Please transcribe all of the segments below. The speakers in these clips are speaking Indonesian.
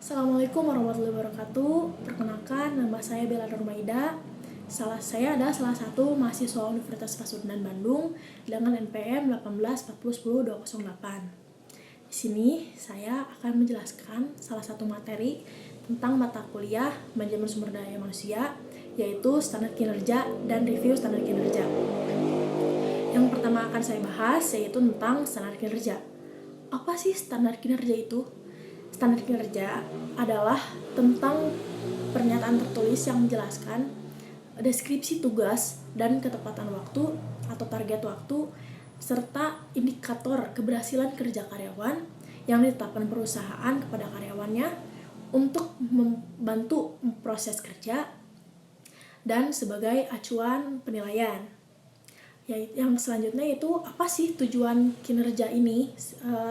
Assalamualaikum warahmatullahi wabarakatuh. Perkenalkan, nama saya Bella Nurmaida. Saya adalah salah satu mahasiswa Universitas Pasundan Bandung dengan NPM 1840102008. Di sini saya akan menjelaskan salah satu materi tentang mata kuliah manajemen sumber daya manusia, yaitu standar kinerja dan review standar kinerja. Yang pertama akan saya bahas yaitu tentang standar kinerja. Apa sih standar kinerja itu? Standar kinerja adalah tentang pernyataan tertulis yang menjelaskan deskripsi tugas dan ketepatan waktu atau target waktu serta indikator keberhasilan kerja karyawan yang ditetapkan perusahaan kepada karyawannya untuk membantu proses kerja dan sebagai acuan penilaian. Yang selanjutnya itu apa sih tujuan kinerja ini?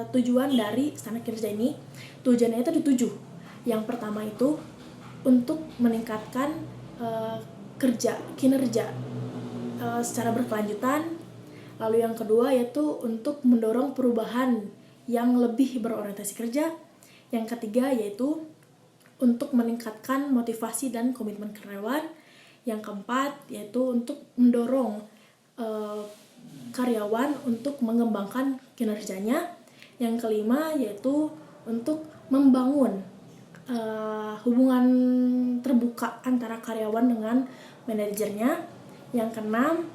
Tujuan dari standar kinerja ini, tujuannya itu ada 7. Yang pertama itu untuk meningkatkan kinerja secara berkelanjutan. Lalu yang kedua yaitu untuk mendorong perubahan yang lebih berorientasi kerja. Yang ketiga yaitu untuk meningkatkan motivasi dan komitmen karyawan. Yang keempat yaitu untuk mendorong karyawan untuk mengembangkan kinerjanya. Yang kelima yaitu untuk membangun hubungan terbuka antara karyawan dengan manajernya. Yang keenam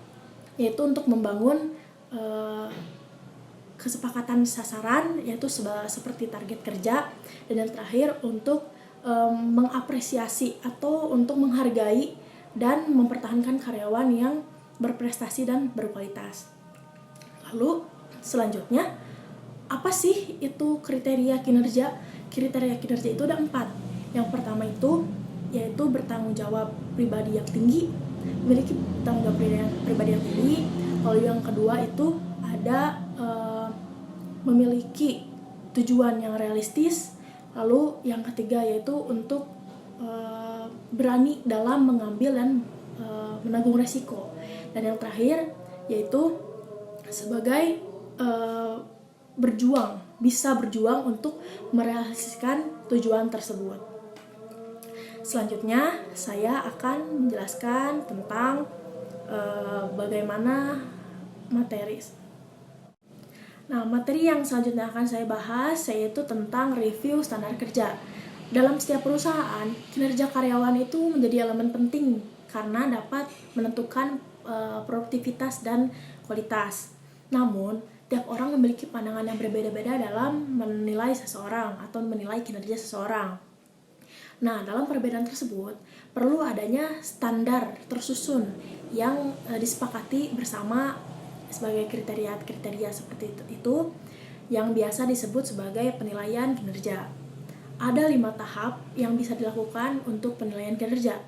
yaitu untuk membangun kesepakatan sasaran, yaitu seperti target kerja. Dan yang terakhir untuk mengapresiasi atau untuk menghargai dan mempertahankan karyawan yang berprestasi dan berkualitas. Lalu selanjutnya, apa sih itu kriteria kinerja? Kriteria kinerja itu ada 4. Yang pertama itu yaitu bertanggung jawab pribadi yang tinggi, memiliki tanggung jawab pribadi yang tinggi. Lalu yang kedua itu ada memiliki tujuan yang realistis. Lalu yang ketiga yaitu untuk berani dalam mengambil dan menanggung resiko. Dan yang terakhir yaitu sebagai bisa berjuang untuk merealisasikan tujuan tersebut. Selanjutnya saya akan menjelaskan tentang bagaimana materi. Materi yang selanjutnya akan saya bahas yaitu tentang review standar kerja. Dalam setiap perusahaan, kinerja karyawan itu menjadi elemen penting karena dapat menentukan produktivitas dan kualitas. Namun, tiap orang memiliki pandangan yang berbeda-beda dalam menilai seseorang atau menilai kinerja seseorang. Dalam perbedaan tersebut, perlu adanya standar tersusun yang disepakati bersama sebagai kriteria seperti itu yang biasa disebut sebagai penilaian kinerja. Ada 5 tahap yang bisa dilakukan untuk penilaian kinerja,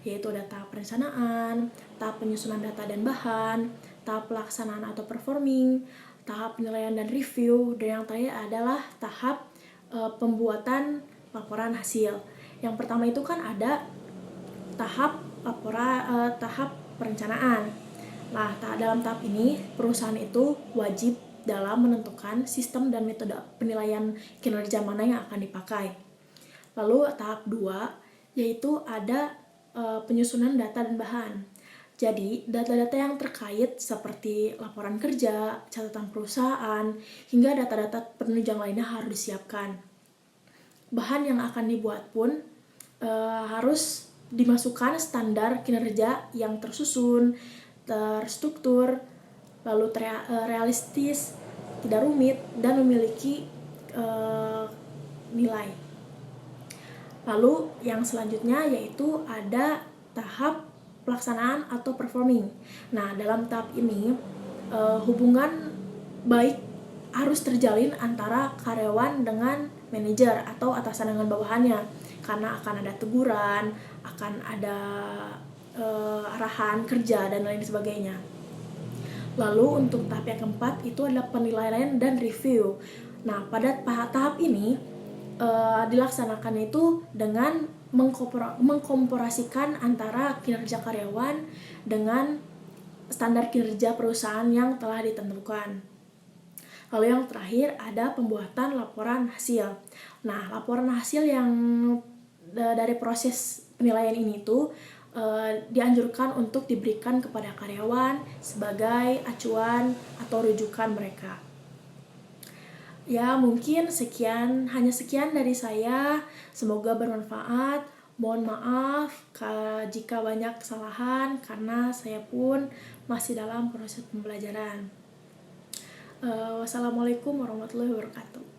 yaitu ada tahap perencanaan, tahap penyusunan data dan bahan, tahap pelaksanaan atau performing, tahap penilaian dan review, dan yang terakhir adalah tahap pembuatan laporan hasil. Yang pertama itu kan ada tahap perencanaan. Dalam tahap ini perusahaan itu wajib dalam menentukan sistem dan metode penilaian kinerja mana yang akan dipakai. Lalu tahap 2 yaitu ada penyusunan data dan bahan. Jadi data-data yang terkait seperti laporan kerja, catatan perusahaan, hingga data-data penunjang lainnya harus disiapkan. Bahan yang akan dibuat pun harus dimasukkan standar kinerja yang tersusun, terstruktur, lalu realistis, tidak rumit, dan memiliki nilai. Lalu yang selanjutnya yaitu ada tahap pelaksanaan atau performing. Dalam tahap ini hubungan baik harus terjalin antara karyawan dengan manajer atau atasan dengan bawahannya, karena akan ada teguran, akan ada arahan kerja dan lain sebagainya. Lalu untuk tahap yang keempat itu adalah penilaian dan review. Pada tahap ini dilaksanakan itu dengan mengkomparasikan antara kinerja karyawan dengan standar kinerja perusahaan yang telah ditentukan. Lalu yang terakhir ada pembuatan laporan hasil. Nah, laporan hasil yang dari proses penilaian ini tuh dianjurkan untuk diberikan kepada karyawan sebagai acuan atau rujukan mereka. Ya, mungkin hanya sekian dari saya. Semoga bermanfaat. Mohon maaf jika banyak kesalahan karena saya pun masih dalam proses pembelajaran. Wassalamualaikum warahmatullahi wabarakatuh.